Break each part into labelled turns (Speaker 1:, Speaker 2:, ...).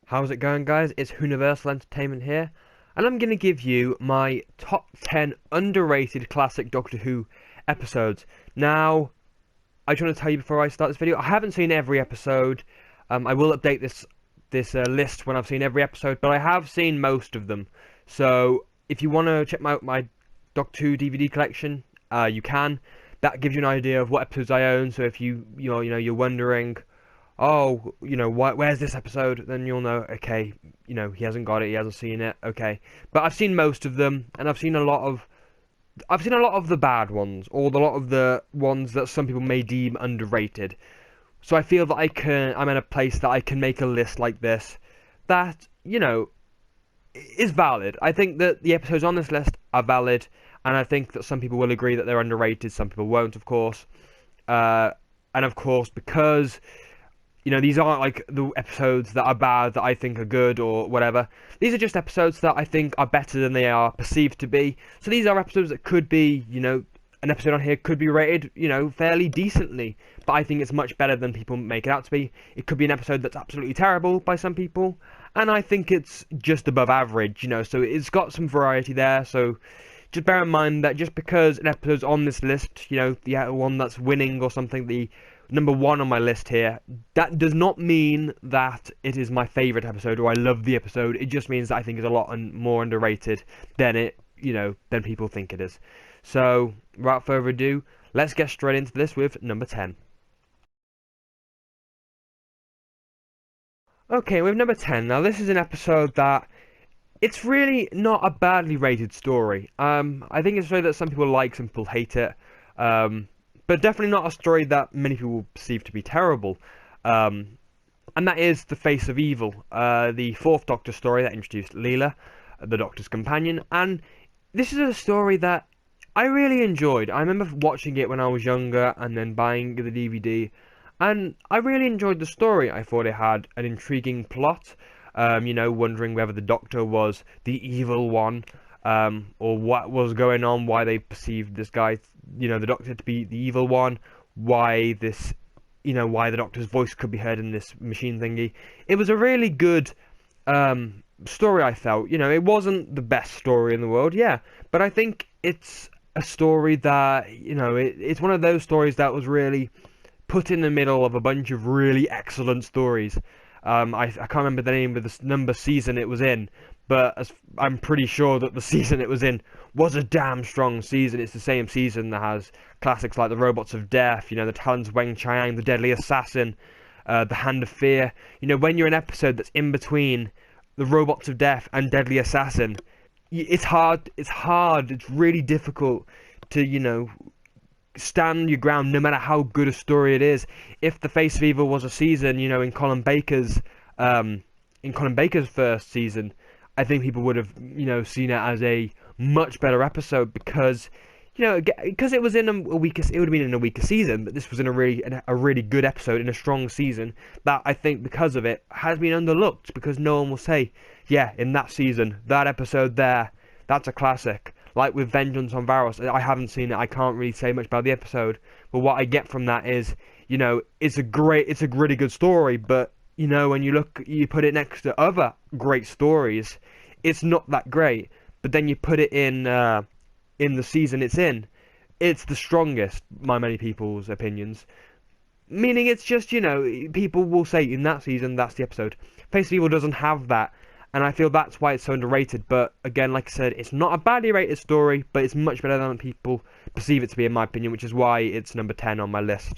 Speaker 1: How's it going, guys? It's Universal Entertainment here, and I'm going to give you my top 10 underrated classic Doctor Who episodes. Now, I just want to tell you before I start this video, I haven't seen every episode. I will update this list when I've seen every episode, but I have seen most of them. So, if you want to check out my Doctor Who DVD collection, you can. That gives you an idea of what episodes I own. So if you're wondering, oh, where's this episode? Then you'll know, okay, he hasn't got it, he hasn't seen it, okay. But I've seen most of them, and I've seen a lot of the bad ones, or a lot of the ones that some people may deem underrated. So I feel that I'm in a place that I can make a list like this that, is valid. I think that the episodes on this list are valid, and I think that some people will agree that they're underrated, some people won't, of course. And of course, because these aren't like the episodes that are bad that I think are good or whatever. These are just episodes that I think are better than they are perceived to be. So these are episodes that could be, an episode on here could be rated, fairly decently. But I think it's much better than people make it out to be. It could be an episode that's absolutely terrible by some people. And I think it's just above average, so it's got some variety there. So just bear in mind that just because an episode's on this list, the one that's winning or something, the number one on my list here, that does not mean that it is my favourite episode or I love the episode. It just means that I think it's a lot more underrated than than people think it is. So, without further ado, let's get straight into this with number 10. Okay, with number 10, now this is an episode that it's really not a badly rated story. I think it's a story that some people like, some people hate it. But definitely not a story that many people perceive to be terrible. And that is The Face of Evil, the fourth Doctor story that introduced Leela, the Doctor's companion. And this is a story that I really enjoyed. I remember watching it when I was younger and then buying the DVD. And I really enjoyed the story. I thought it had an intriguing plot, wondering whether the Doctor was the evil one, or what was going on, why they perceived this guy, the Doctor, to be the evil one, why why the Doctor's voice could be heard in this machine thingy. It was a really good story, I felt. It wasn't the best story in the world, yeah, but I think it's a story that, it's one of those stories that was really put in the middle of a bunch of really excellent stories. I can't remember the name of the season it was in, but I'm pretty sure that the season it was in was a damn strong season. It's the same season that has classics like The Robots of Death, The Talons of Weng Chiang, The Deadly Assassin, The Hand of Fear. When you're an episode that's in between The Robots of Death and Deadly Assassin, it's hard, it's really difficult to, stand your ground no matter how good a story it is. If The Face of Evil was a season, in Colin Baker's first season, I think people would have, seen it as a much better episode because, because it was in it would have been in a weaker season, but this was in a really good episode in a strong season that I think because of it has been underlooked, because no one will say, yeah, in that season, that episode there, that's a classic. Like with Vengeance on Varos, I haven't seen it, I can't really say much about the episode, but what I get from that is, it's a really good story, but when you put it next to other great stories, it's not that great. But then you put it in the season it's the strongest, by many people's opinions. Meaning it's just, people will say in that season, that's the episode. Face of Evil doesn't have that, and I feel that's why it's so underrated. But again, like I said, it's not a badly rated story, but it's much better than people perceive it to be, in my opinion, which is why it's number 10 on my list.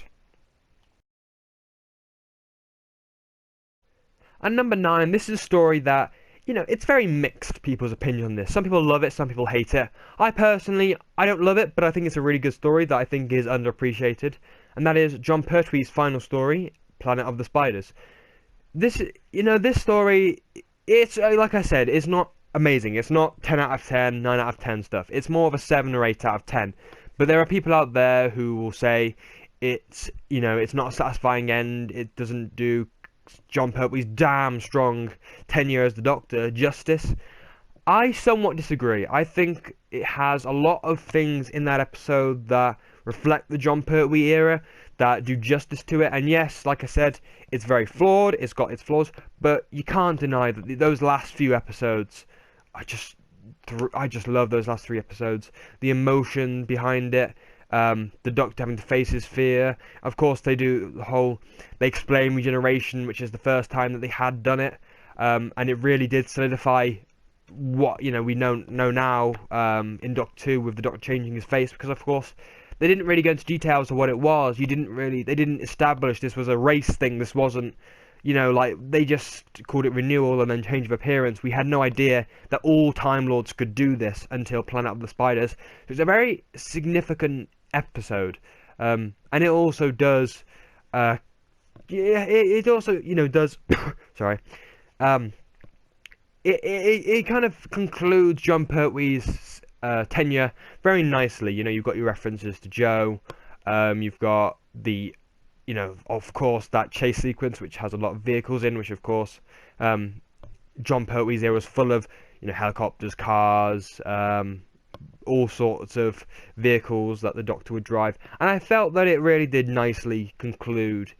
Speaker 1: And number 9, this is a story that, it's very mixed, people's opinion on this. Some people love it, some people hate it. I don't love it, but I think it's a really good story that I think is underappreciated. And that is Jon Pertwee's final story, Planet of the Spiders. This story, it's, like I said, it's not amazing. It's not 10 out of 10, 9 out of 10 stuff. It's more of a 7 or 8 out of 10. But there are people out there who will say it's not a satisfying end, it doesn't do Jon Pertwee's damn strong tenure as the Doctor justice. I somewhat disagree. I think it has a lot of things in that episode that reflect the Jon Pertwee era that do justice to it. And yes, like I said, it's very flawed, it's got its flaws, but you can't deny that those last few episodes, I just love those last 3 episodes. The emotion behind it, the Doctor having to face his fear. Of course, they do they explain regeneration, which is the first time that they had done it, and it really did solidify what we know now in Doctor 2 with the Doctor changing his face, because of course they didn't really go into details of what it was. They didn't establish this was a race thing. This wasn't, like they just called it renewal and then change of appearance. We had no idea that all Time Lords could do this until Planet of the Spiders. It's a very significant episode, and it also does, it also does, sorry, it kind of concludes John Pertwee's tenure very nicely. You've got your references to Joe, you've got the, of course, that chase sequence which has a lot of vehicles in, which of course John Pertwee's era was full of, helicopters, cars, all sorts of vehicles that the Doctor would drive, and I felt that it really did nicely conclude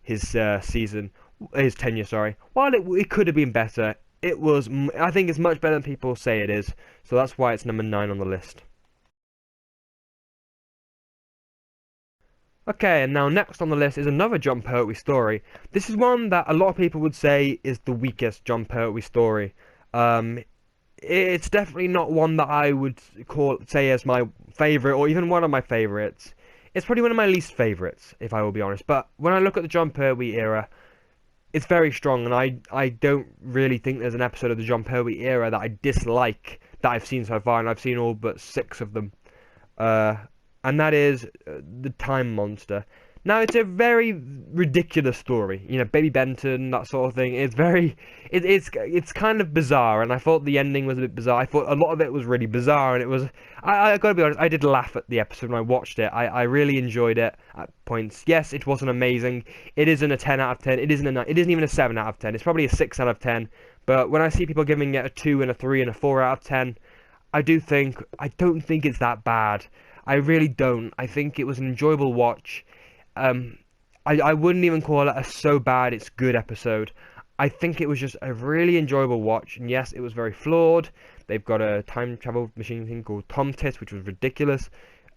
Speaker 1: his tenure. Sorry, while it could have been better, I think it's much better than people say it is, so that's why it's number 9 on the list. Okay, and now next on the list is another Jon Pertwee story. This is one that a lot of people would say is the weakest Jon Pertwee story. It's definitely not one that I would say as my favourite, or even one of my favourites. It's probably one of my least favourites, if I will be honest. But when I look at the Jon Pertwee era, it's very strong, and I don't really think there's an episode of the Jon Pertwee era that I dislike that I've seen so far, and I've seen all but 6 of them. And that is the Time Monster. Now, it's a very ridiculous story, Baby Benton, that sort of thing. It's kind of bizarre, and I thought the ending was a bit bizarre. I thought a lot of it was really bizarre, and it was, I gotta be honest, I did laugh at the episode when I watched it. I really enjoyed it at points. Yes, it wasn't amazing. It isn't a 10 out of 10. It isn't even a 7 out of 10. It's probably a 6 out of 10. But when I see people giving it a 2 and a 3 and a 4 out of 10, I don't think it's that bad. I really don't. I think it was an enjoyable watch. I wouldn't even call it a so bad it's good episode. I think it was just a really enjoyable watch, and yes, it was very flawed. They've got a time travel machine thing called Tom Tit, which was ridiculous.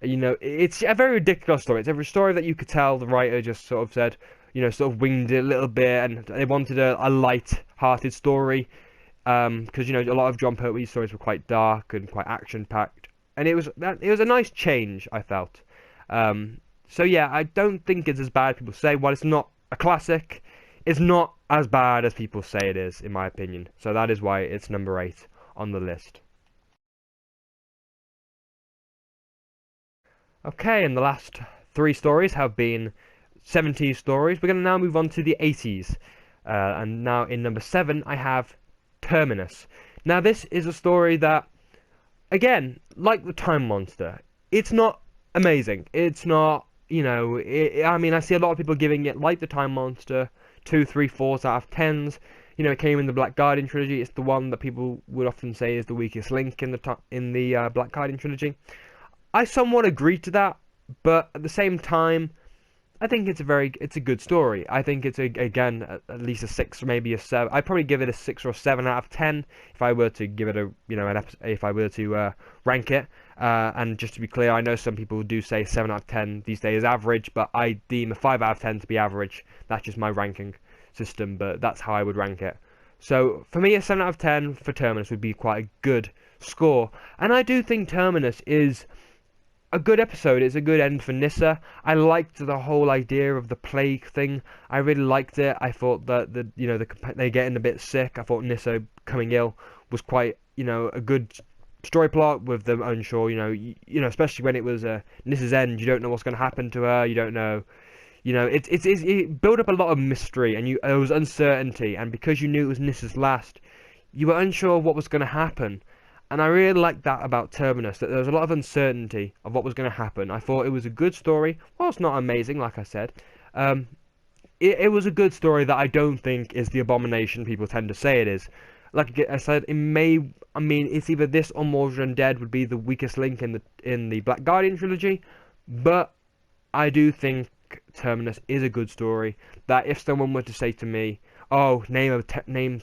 Speaker 1: It's a very ridiculous story. It's a story that you could tell the writer just sort of said, sort of winged it a little bit, and they wanted a light-hearted story, because a lot of Jon Pertwee's stories were quite dark and quite action-packed, and it was a nice change, I felt. So yeah, I don't think it's as bad as people say. While it's not a classic, it's not as bad as people say it is, in my opinion. So that is why it's number 8 on the list. Okay, and the last 3 stories have been 70s stories. We're going to now move on to the 80s. And now in number 7, I have Terminus. Now this is a story that, again, like the Time Monster, it's not amazing. It's not, I mean, I see a lot of people giving it, like the Time Monster, 2, 3, 4s out of 10s. It came in the Black Guardian trilogy. It's the one that people would often say is the weakest link in the Black Guardian trilogy. I somewhat agree to that, but at the same time, I think it's a good story. I think it's again at least a 6 or maybe a 7. I'd probably give it a 6 or a 7 out of 10 if I were to give it if I were to rank it. And just to be clear, I know some people do say 7 out of 10 these days is average, but I deem a 5 out of 10 to be average. That's just my ranking system, but that's how I would rank it. So for me, a 7 out of 10 for Terminus would be quite a good score, and I do think Terminus is a good episode. It's a good end for Nyssa. I liked the whole idea of the plague thing. I really liked it. I thought that they're getting a bit sick. I thought Nyssa coming ill was quite a good story plot with them unsure. Especially when it was Nyssa's end. You don't know what's going to happen to her. You don't know. It built up a lot of mystery, and there was uncertainty. And because you knew it was Nyssa's last, you were unsure of what was going to happen. And I really liked that about Terminus, that there was a lot of uncertainty of what was going to happen. I thought it was a good story. Well, it's not amazing, like I said. It was a good story that I don't think is the abomination people tend to say it is. Like I said, it's either this or Mordred Undead would be the weakest link in the Black Guardian trilogy, but I do think Terminus is a good story. That if someone were to say to me, "Oh, name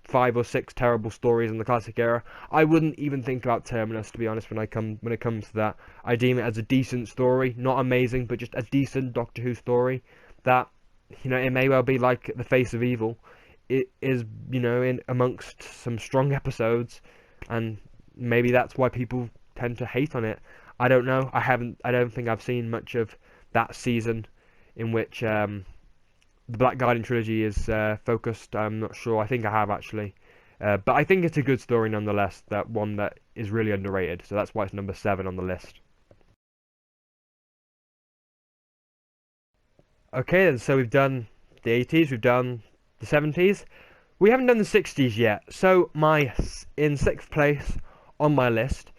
Speaker 1: 5 or 6 terrible stories in the classic era," I wouldn't even think about Terminus, to be honest. When it comes to that, I deem it as a decent story, not amazing, but just a decent Doctor Who story. That, it may well be like The Face of Evil. It is, in amongst some strong episodes, and maybe that's why people tend to hate on it. I don't know. I don't think I've seen much of that season in which the Black Guardian trilogy is focused. I'm not sure. I think I have actually, but I think it's a good story nonetheless. That one that is really underrated. So that's why it's number 7 on the list. Okay, then. So we've done the 80s. We've done the 70s. We haven't done the 60s yet. So in 6th place on my list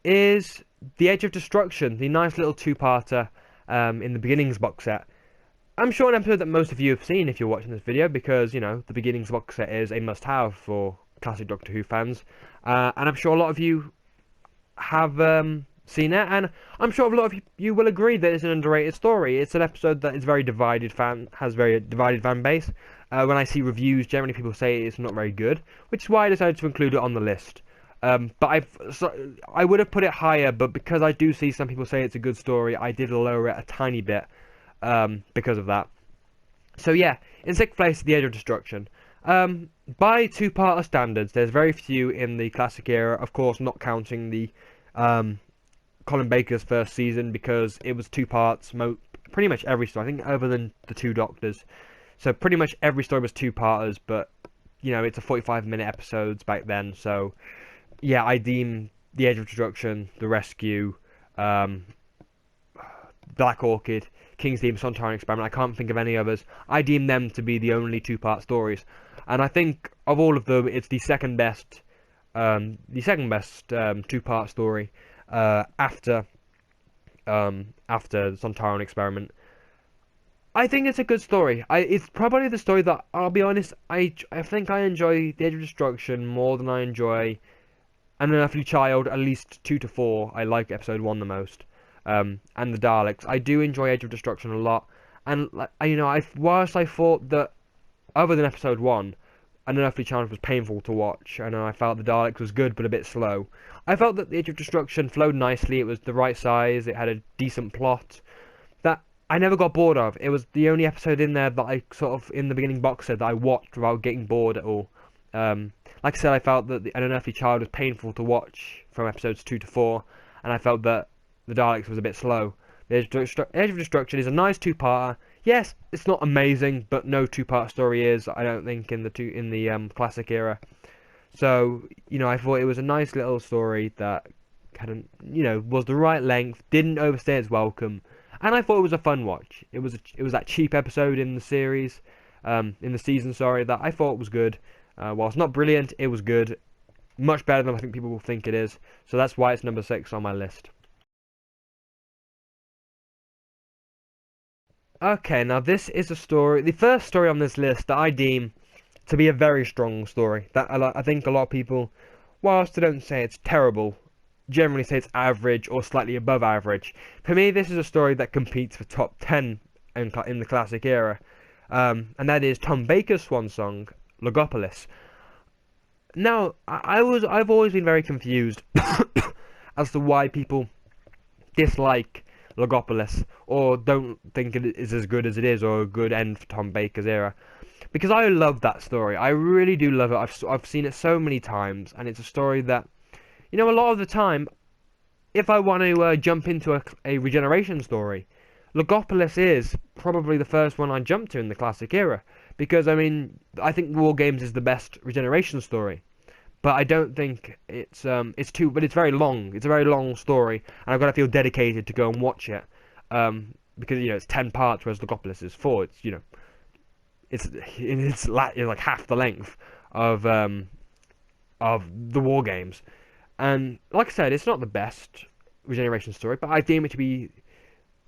Speaker 1: is The Edge of Destruction, the nice little 2-parter in the Beginnings box set. I'm sure an episode that most of you have seen if you're watching this video, because, the Beginnings box set is a must-have for classic Doctor Who fans. And I'm sure a lot of you have seen it, and I'm sure a lot of you will agree that it's an underrated story. It's an episode that is has very divided fan base. When I see reviews, generally people say it's not very good, which is why I decided to include it on the list. But I would have put it higher, but because I do see some people say it's a good story, I did lower it a tiny bit because of that. So yeah, in 6th place, The Edge of Destruction. By 2-parter standards, there's very few in the classic era, of course not counting the Colin Baker's first season, because it was 2 parts, pretty much every story, I think other than the 2 Doctors. So pretty much every story was 2-parters, but, it's a 45-minute episodes back then, so yeah, I deem The Edge of Destruction, The Rescue, Black Orchid, King's Theme, Sontaran Experiment, I can't think of any others. I deem them to be the only 2-part stories. And I think of all of them, it's the second best 2-part story after the Sontaran Experiment. I think it's a good story. It's probably the story that, I'll be honest, I think I enjoy The Edge of Destruction more than I enjoy An Unearthly Child, at least 2 to 4. I like episode 1 the most. And the Daleks. I do enjoy Edge of Destruction a lot. And, whilst I thought that, other than episode 1, An Unearthly Child was painful to watch, and I felt the Daleks was good but a bit slow, I felt that The Edge of Destruction flowed nicely. It was the right size. It had a decent plot that I never got bored of. It was the only episode in there that I sort of, in the beginning box set, that I watched without getting bored at all. Like I said, I felt that An Unearthly Child was painful to watch from episodes 2 to 4, and I felt that the Daleks was a bit slow. The Edge of Destruction is a nice 2-parter. Yes, it's not amazing, but no 2-part story is, I don't think, in the classic era. So, I thought it was a nice little story that kind of, was the right length, didn't overstay its welcome, and I thought it was a fun watch. It was that cheap episode in the series, in the season, sorry, that I thought was good. Whilst not brilliant, it was good. Much better than I think people will think it is. So that's why it's number 6 on my list. Okay, now this is the first story on this list that I deem to be a very strong story. That I think a lot of people, whilst they don't say it's terrible, generally say it's average or slightly above average. For me, this is a story that competes for top 10 in the classic era, and that is Tom Baker's swan song, Logopolis. Now, I've always been very confused as to why people dislike Logopolis, or don't think it is as good as it is, or a good end for Tom Baker's era. Because I love that story. I really do love it. I've seen it so many times, and it's a story that, a lot of the time, if I want to jump into a regeneration story, Logopolis is probably the first one I jump to in the classic era. Because, I think War Games is the best regeneration story. But I don't think but it's very long. It's a very long story, and I've got to feel dedicated to go and watch it. Because, it's 10 parts, whereas Logopolis is 4. It's like half the length of the War Games. And, like I said, it's not the best regeneration story, but I deem it to be...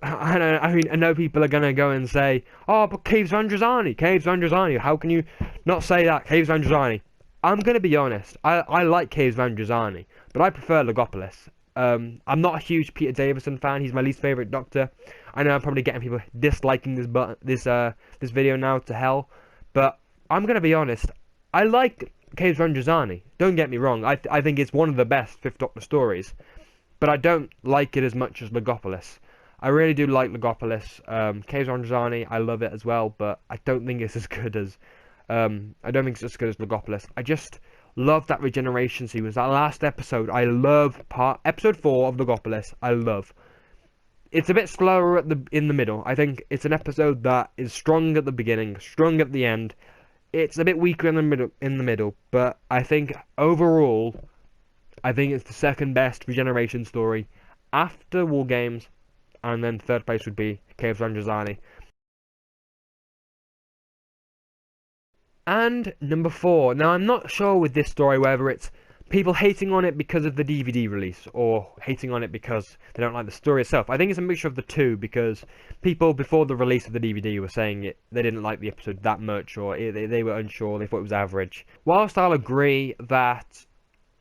Speaker 1: I know people are going to go and say, oh, but Caves of Androzani, how can you not say that, Caves of Androzani? I'm going to be honest, I like Caves of Androzani, but I prefer Logopolis. I'm not a huge Peter Davison fan. He's my least favorite Doctor. I know I'm probably getting people disliking this video now to hell, but I'm gonna be honest. I like Caves Ranjazani. Don't get me wrong. I think it's one of the best Fifth Doctor stories, but I don't like it as much as Logopolis. I really do like Logopolis. Caves Ranjazani, I love it as well, but I don't think it's as good as Logopolis. I just love that regeneration sequence. That last episode, I love episode 4 of Logopolis. I love. It's a bit slower in the middle. I think it's an episode that is strong at the beginning, strong at the end. It's a bit weaker in the middle, but I think overall, I think it's the second best regeneration story after War Games, and then third place would be Caves Ranjazani. And number 4. Now, I'm not sure with this story whether it's people hating on it because of the DVD release or hating on it because they don't like the story itself. I think it's a mixture of the two, because people before the release of the DVD were saying they didn't like the episode that much, or they were unsure, they thought it was average. Whilst I'll agree that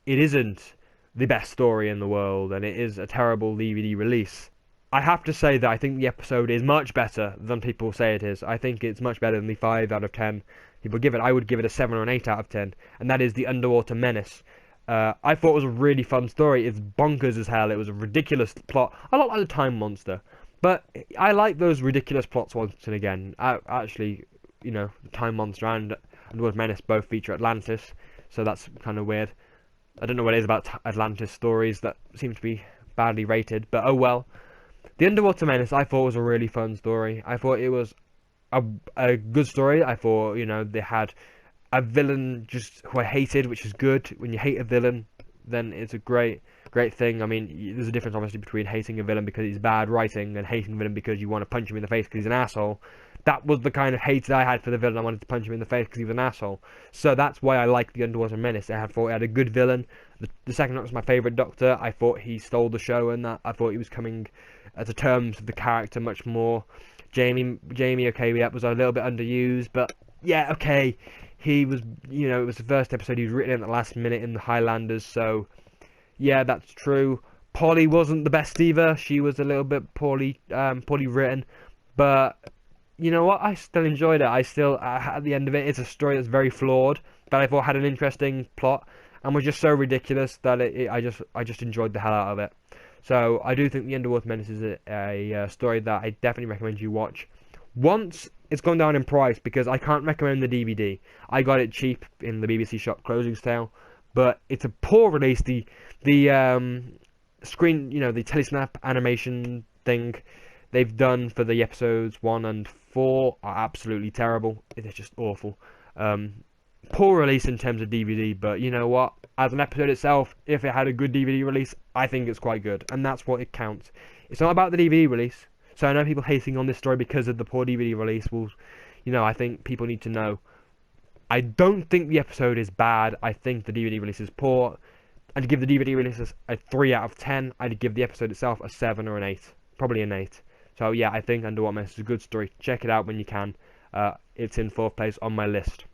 Speaker 1: it isn't the best story in the world and it is a terrible DVD release, I have to say that I think the episode is much better than people say it is. I think it's much better than the 5 out of 10 people give it. I would give it a 7 or an 8 out of 10, and that is the Underwater Menace. I thought it was a really fun story. It's bonkers as hell. It was a ridiculous plot. I don't like the Time Monster, but I like those ridiculous plots once and again. Actually, you know, the Time Monster and Underwater Menace both feature Atlantis, so that's kind of weird. I don't know what it is about Atlantis stories that seem to be badly rated, but oh well. The Underwater Menace, I thought was a really fun story. I thought it was a good story. I thought, you know, they had a villain just who I hated, which is good. When you hate a villain, then it's a great thing. I mean, there's a difference obviously between hating a villain because he's bad writing and hating a villain because you want to punch him in the face because he's an asshole. That was the kind of hate that I had for the villain. I wanted to punch him in the face because he was an asshole. So that's why I liked the Underwater Menace. I thought it had a good villain. The second Doctor was my favourite Doctor. I thought he stole the show, and that I thought he was coming to terms with the character much more. Jamie, okay, that was a little bit underused, but yeah, okay. He was, you know, it was the first episode. He was written in at the last minute in the Highlanders, so yeah, that's true. Polly wasn't the best either. She was a little bit poorly written, but you know what? I still enjoyed it. At the end of it, it's a story that's very flawed, that I thought had an interesting plot, and was just so ridiculous that I just enjoyed the hell out of it. So I do think the Underwater Menace is a story that I definitely recommend you watch. Once it's gone down in price, because I can't recommend the DVD. I got it cheap in the BBC shop closing sale, but it's a poor release. The screen, you know, the telesnap animation thing they've done for the episodes 1 and 4 are absolutely terrible. It's just awful. Poor release in terms of DVD, but you know what? As an episode itself, if it had a good DVD release, I think it's quite good, and that's what it counts. It's not about the DVD release. So I know people hating on this story because of the poor DVD release. Well, you know, I think people need to know. I don't think the episode is bad. I think the DVD release is poor. I'd give the DVD release a 3 out of 10. I'd give the episode itself a 7 or an 8. Probably an 8. So yeah, I think Underwater Menace is a good story. Check it out when you can. It's in 4th place on my list.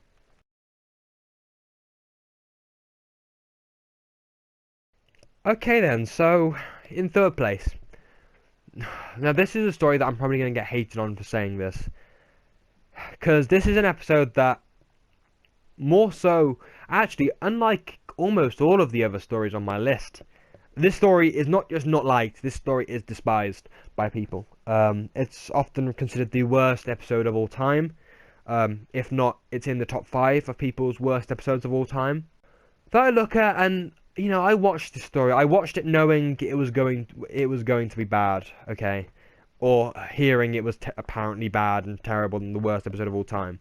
Speaker 1: Okay then, so in 3rd place. Now this is a story that I'm probably going to get hated on for saying this, because this is an episode that, more so, actually, unlike almost all of the other stories on my list, this story is not just not liked, this story is despised by people. It's often considered the worst episode of all time. If not, it's in the top 5 of people's worst episodes of all time. That I look at, and you know, I watched this story. I watched it knowing it was going to be bad, okay, or hearing it was apparently bad and terrible and the worst episode of all time.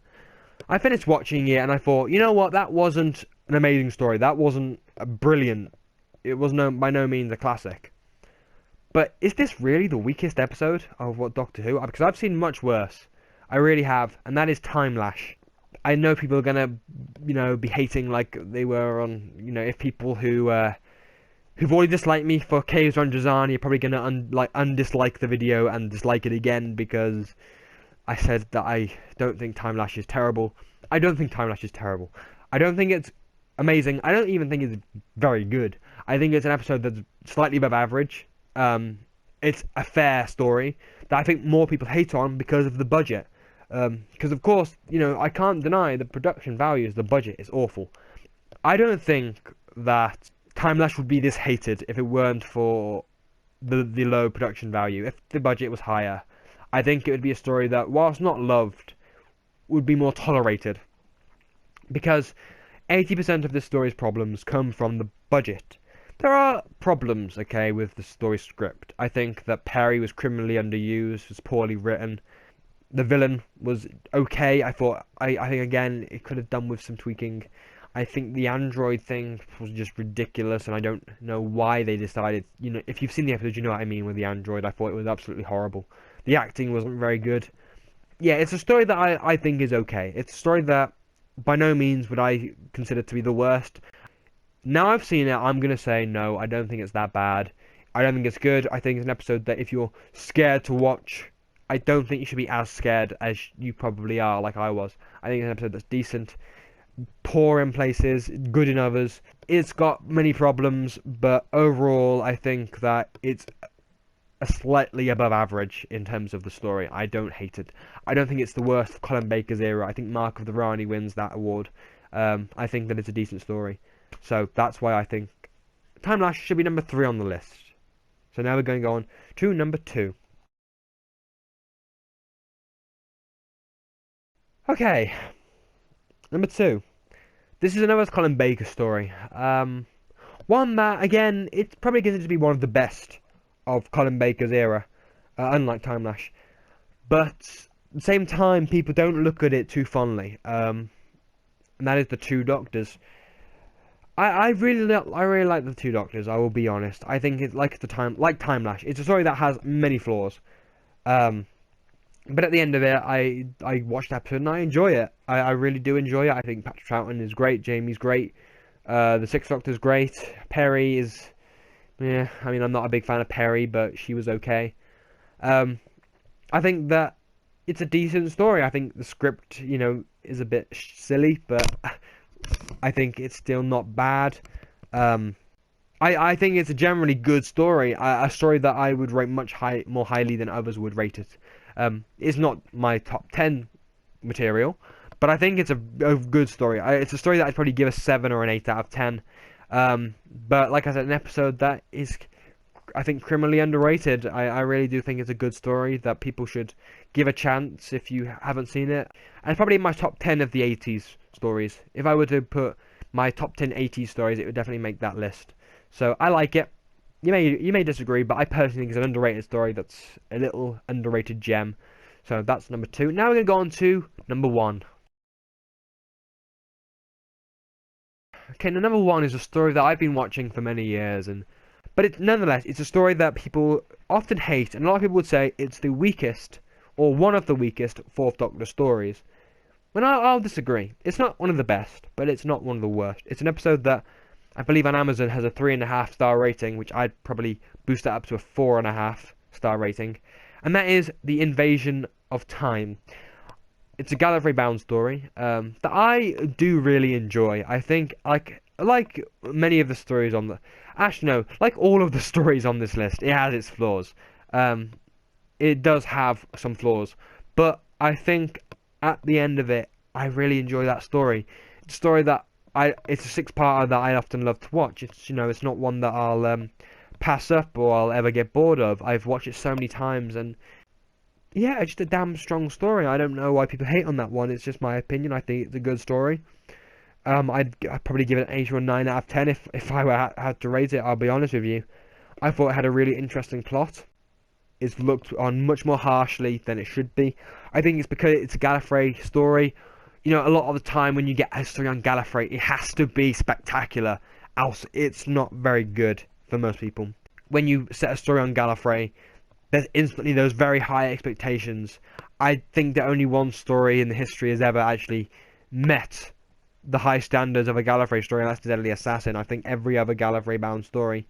Speaker 1: I finished watching it and I thought, you know what, that wasn't an amazing story. That wasn't brilliant. It was by no means a classic. But is this really the weakest episode of what Doctor Who? Because I've seen much worse. I really have, and that is Time Lash. I know people are gonna, you know, be hating like they were on, you know, if people who've already disliked me for Caves Ranjazani are probably gonna undislike the video and dislike it again because I said that I don't think Time Lash is terrible. I don't think Time Lash is terrible. I don't think it's amazing. I don't even think it's very good. I think it's an episode slightly above average. It's a fair story that I think more people hate on because of the budget. Because of course, I can't deny the production values, the budget is awful. I don't think that Time Lash would be this hated if it weren't for the low production value. If the budget was higher, I think it would be a story that, whilst not loved, would be more tolerated. Because 80% of this story's problems come from the budget. There are problems, okay, with the story script. I think that Perry was criminally underused, was poorly written. The villain was okay. I think again, it could have done with some tweaking. I think the android thing was just ridiculous, and I don't know why they decided, if you've seen the episode, you know what I mean with the android. I thought it was absolutely horrible. The acting wasn't very good. Yeah, it's a story that I think is okay. It's a story that by no means would I consider to be the worst. Now I've seen it, I'm going to say no, I don't think it's that bad. I don't think it's good. I think it's an episode that if you're scared to watch, I don't think you should be as scared as you probably are, like I was. I think it's an episode that's decent, poor in places, good in others. It's got many problems, but overall I think that it's a slightly above average in terms of the story. I don't hate it. I don't think it's the worst of Colin Baker's era. I think Mark of the Rani wins that award. I think that it's a decent story. So that's why I think Time Lash should be number 3 on the list. So now we're going to go on to number 2. Okay, number 2. This is another Colin Baker story. One that, again, it's probably considered to be one of the best of Colin Baker's era, unlike Time Lash. But at the same time, people don't look at it too fondly. And that is The Two Doctors. I really like The Two Doctors. I will be honest. I think it's like Time Lash. It's a story that has many flaws. But at the end of it, I watched that episode and I enjoy it. I really do enjoy it. I think Patrick Troughton is great. Jamie's great. The Sixth Doctor's great. Perry is, yeah. I mean, I'm not a big fan of Perry, but she was okay. I think that it's a decent story. I think the script, is a bit silly, but I think it's still not bad. I think it's a generally good story. A story that I would rate much more highly than others would rate it. It's not my top 10 material, but I think it's a good story. It's a story that I'd probably give a 7 or an 8 out of 10. But like I said, an episode that is, I think, criminally underrated. I really do think it's a good story that people should give a chance if you haven't seen it. And probably in my top 10 of the 80s stories. If I were to put my top 10 80s stories, it would definitely make that list. So I like it. You may disagree, but I personally think it's an underrated story that's a little underrated gem. So that's number 2. Now we're going to go on to number 1. Okay, now number 1 is a story that I've been watching for many years, but nonetheless, it's a story that people often hate, and a lot of people would say it's the weakest, or one of the weakest, Fourth Doctor stories. And I'll disagree. It's not one of the best, but it's not one of the worst. It's an episode that I believe on Amazon has a 3.5-star rating, which I'd probably boost that up to a 4.5-star rating. And that is The Invasion of Time. It's a Gallifrey-bound story that I do really enjoy. I think, like many of the stories on the... Actually, no, like all of the stories on this list, it has its flaws. It does have some flaws. But I think at the end of it, I really enjoy that story. It's a story that it's a 6-parter that I often love to watch. It's it's not one that I'll pass up or I'll ever get bored of. I've watched it so many times, and yeah, it's just a damn strong story. I don't know why people hate on that one. It's just my opinion. I think it's a good story. I'd probably give it an 8 or a 9 out of 10 if I had to rate it. I'll be honest with you. I thought it had a really interesting plot. It's looked on much more harshly than it should be. I think it's because it's a Gallifrey story. A lot of the time when you get a story on Gallifrey, it has to be spectacular, else it's not very good for most people. When you set a story on Gallifrey, there's instantly those very high expectations. I think that only one story in the history has ever actually met the high standards of a Gallifrey story, and that's The Deadly Assassin. I think every other Gallifrey-bound story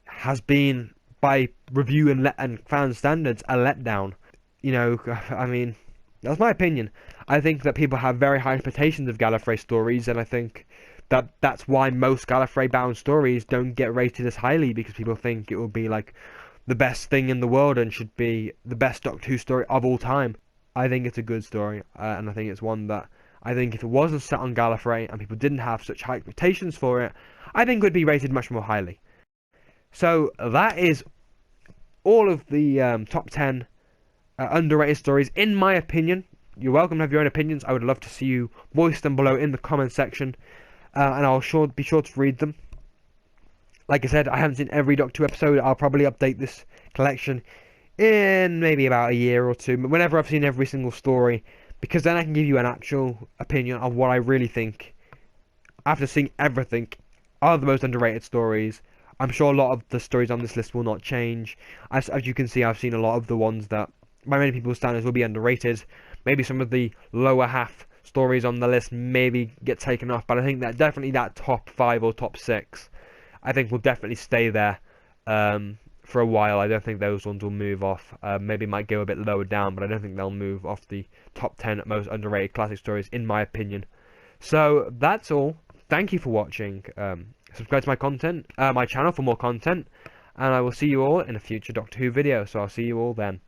Speaker 1: has been, by review and fan standards, a letdown. I mean, that's my opinion. I think that people have very high expectations of Gallifrey stories, and I think That's why most Gallifrey bound stories don't get rated as highly, because people think it will be like the best thing in the world and should be the best Doctor Who story of all time. I think it's a good story, and I think it's one that I think if it wasn't set on Gallifrey and people didn't have such high expectations for it, I think it would be rated much more highly. So that is all of the top 10 underrated stories, in my opinion. You're welcome to have your own opinions. I would love to see you voice them below in the comments section, and I'll be sure to read them. Like I said, I haven't seen every Doctor Who episode. I'll probably update this collection in maybe about a year or two, whenever I've seen every single story, because then I can give you an actual opinion of what I really think, after seeing everything, are the most underrated stories. I'm sure a lot of the stories on this list will not change. As you can see, I've seen a lot of the ones that, by many people's standards, will be underrated. Maybe some of the lower half stories on the list maybe get taken off, but I think that definitely that top 5 or top 6, I think will definitely stay there for a while. I don't think those ones will move off. Maybe might go a bit lower down, but I don't think they'll move off the top 10 most underrated classic stories, in my opinion. So that's all. Thank you for watching. Subscribe to my channel for more content, and I will see you all in a future Doctor Who video. So I'll see you all then.